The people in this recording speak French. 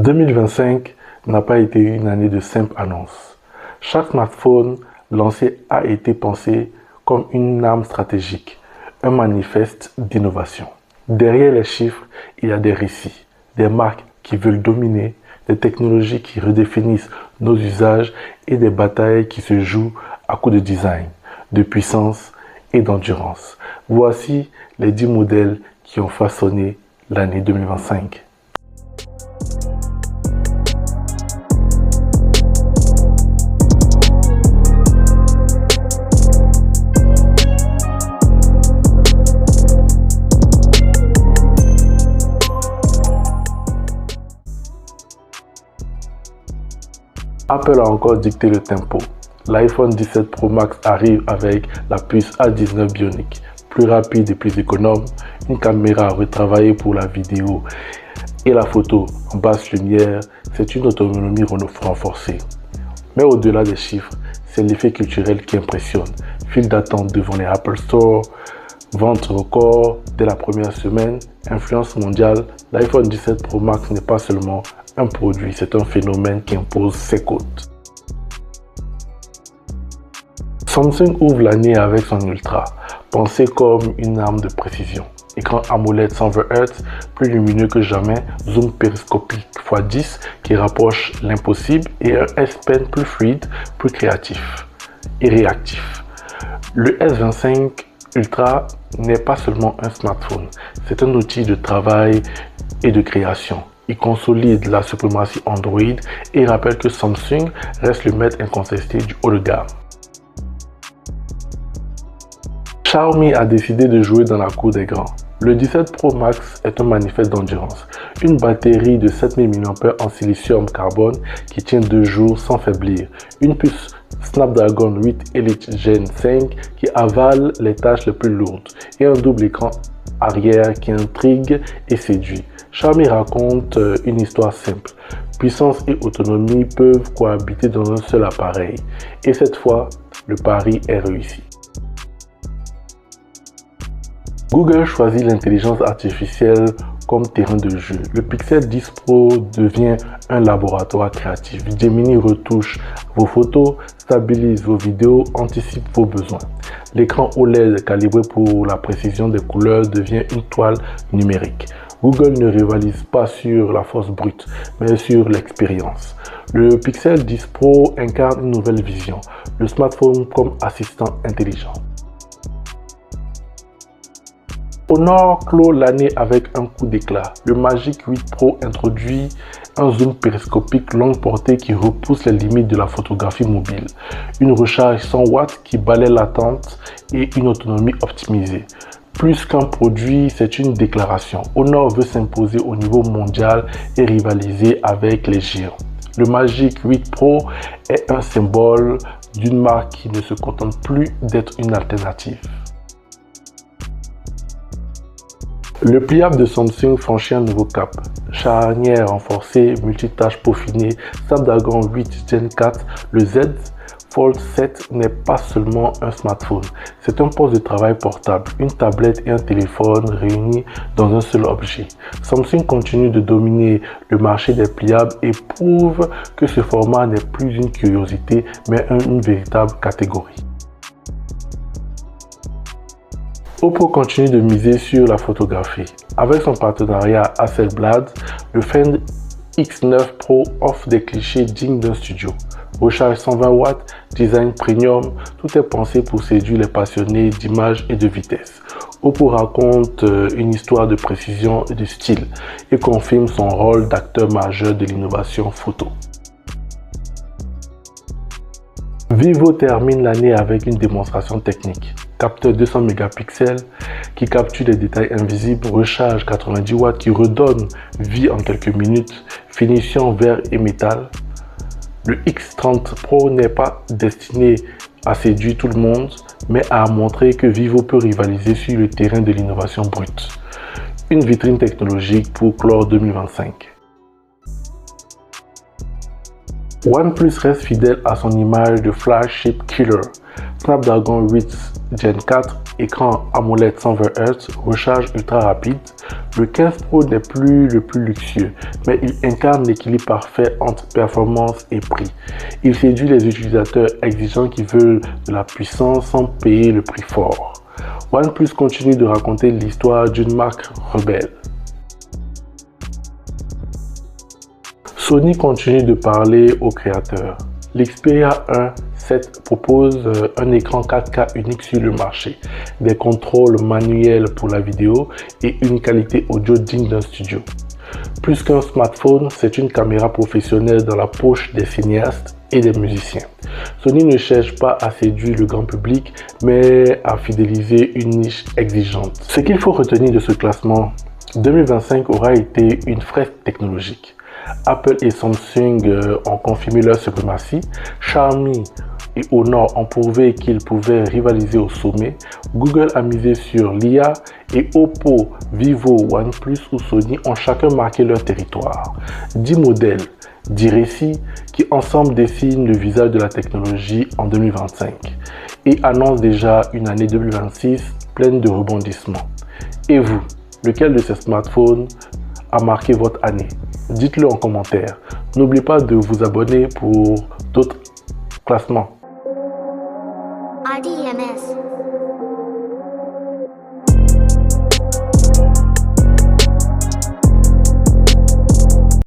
2025 n'a pas été une année de simples annonces. Chaque smartphone lancé a été pensé comme une arme stratégique, un manifeste d'innovation. Derrière les chiffres, il y a des récits, des marques qui veulent dominer, des technologies qui redéfinissent nos usages et des batailles qui se jouent à coups de design, de puissance et d'endurance. Voici les 10 modèles qui ont façonné l'année 2025. Apple a encore dicté le tempo. L'iPhone 17 Pro Max arrive avec la puce A19 Bionic, plus rapide et plus économe, une caméra retravaillée pour la vidéo et la photo en basse lumière, c'est une autonomie renforcée. Mais au-delà des chiffres, c'est l'effet culturel qui impressionne. File d'attente devant les Apple Store, vente record dès la première semaine, influence mondiale, l'iPhone 17 Pro Max n'est pas seulement un produit, c'est un phénomène qui impose ses codes. Samsung ouvre l'année avec son Ultra, pensé comme une arme de précision. Écran AMOLED 120 Hz, plus lumineux que jamais, zoom périscopique x10 qui rapproche l'impossible et un S Pen plus fluide, plus créatif et réactif. Le S25 Ultra n'est pas seulement un smartphone, c'est un outil de travail et de création. Il consolide la suprématie Android et rappelle que Samsung reste le maître incontesté du haut de gamme. Xiaomi a décidé de jouer dans la cour des grands. Le 17 Pro Max est un manifeste d'endurance. Une batterie de 7000 mAh en silicium carbone qui tient 2 jours sans faiblir. Une puce Snapdragon 8 Elite Gen 5 qui avale les tâches les plus lourdes. Et un double écran arrière qui intrigue et séduit. Xiaomi raconte une histoire simple. Puissance et autonomie peuvent cohabiter dans un seul appareil. Et cette fois, le pari est réussi. Google choisit l'intelligence artificielle comme terrain de jeu. Le Pixel 10 Pro devient un laboratoire créatif. Gemini retouche vos photos, stabilise vos vidéos, anticipe vos besoins. L'écran OLED calibré pour la précision des couleurs devient une toile numérique. Google ne rivalise pas sur la force brute, mais sur l'expérience. Le Pixel 10 Pro incarne une nouvelle vision, le smartphone comme assistant intelligent. Honor clôt l'année avec un coup d'éclat. Le Magic 8 Pro introduit un zoom périscopique longue portée qui repousse les limites de la photographie mobile, une recharge 100 watts qui balaie l'attente et une autonomie optimisée. Plus qu'un produit, c'est une déclaration. Honor veut s'imposer au niveau mondial et rivaliser avec les géants. Le Magic 8 Pro est un symbole d'une marque qui ne se contente plus d'être une alternative. Le pliable de Samsung franchit un nouveau cap. Charnière renforcée, multitâche peaufinée, Snapdragon 8 Gen 4, le Z Fold 7 n'est pas seulement un smartphone, c'est un poste de travail portable, une tablette et un téléphone réunis dans un seul objet. Samsung continue de dominer le marché des pliables et prouve que ce format n'est plus une curiosité, mais une véritable catégorie. Oppo continue de miser sur la photographie. Avec son partenariat Hasselblad, le Find X9 Pro offre des clichés dignes d'un studio. Recharge 120 watts, design premium, tout est pensé pour séduire les passionnés d'image et de vitesse. Oppo raconte une histoire de précision et de style et confirme son rôle d'acteur majeur de l'innovation photo. Vivo termine l'année avec une démonstration technique. Capteur 200 mégapixels qui capture les détails invisibles, recharge 90 watts qui redonne vie en quelques minutes, finition verre et métal. Le X30 Pro n'est pas destiné à séduire tout le monde, mais à montrer que Vivo peut rivaliser sur le terrain de l'innovation brute. Une vitrine technologique pour clore 2025. OnePlus reste fidèle à son image de flagship killer. Snapdragon 8 Gen 4, écran AMOLED 120 Hz, recharge ultra rapide, Le 15 Pro n'est plus le plus luxueux, mais il incarne l'équilibre parfait entre performance et prix. Il séduit les utilisateurs exigeants qui veulent de la puissance sans payer le prix fort. OnePlus continue de raconter l'histoire d'une marque rebelle. Sony continue de parler aux créateurs. L'Xperia 1 7 propose un écran 4K unique sur le marché, des contrôles manuels pour la vidéo et une qualité audio digne d'un studio. Plus qu'un smartphone, c'est une caméra professionnelle dans la poche des cinéastes et des musiciens. Sony ne cherche pas à séduire le grand public, mais à fidéliser une niche exigeante. Ce qu'il faut retenir de ce classement, 2025 aura été une fresque technologique. Apple et Samsung ont confirmé leur suprématie. Xiaomi et Honor ont prouvé qu'ils pouvaient rivaliser au sommet. Google a misé sur l'IA et Oppo, Vivo, OnePlus ou Sony ont chacun marqué leur territoire. 10 modèles, 10 récits qui ensemble dessinent le visage de la technologie en 2025 et annoncent déjà une année 2026 pleine de rebondissements. Et vous, lequel de ces smartphones a marqué votre année? Dites-le en commentaire. N'oubliez pas de vous abonner pour d'autres classements. RDMS.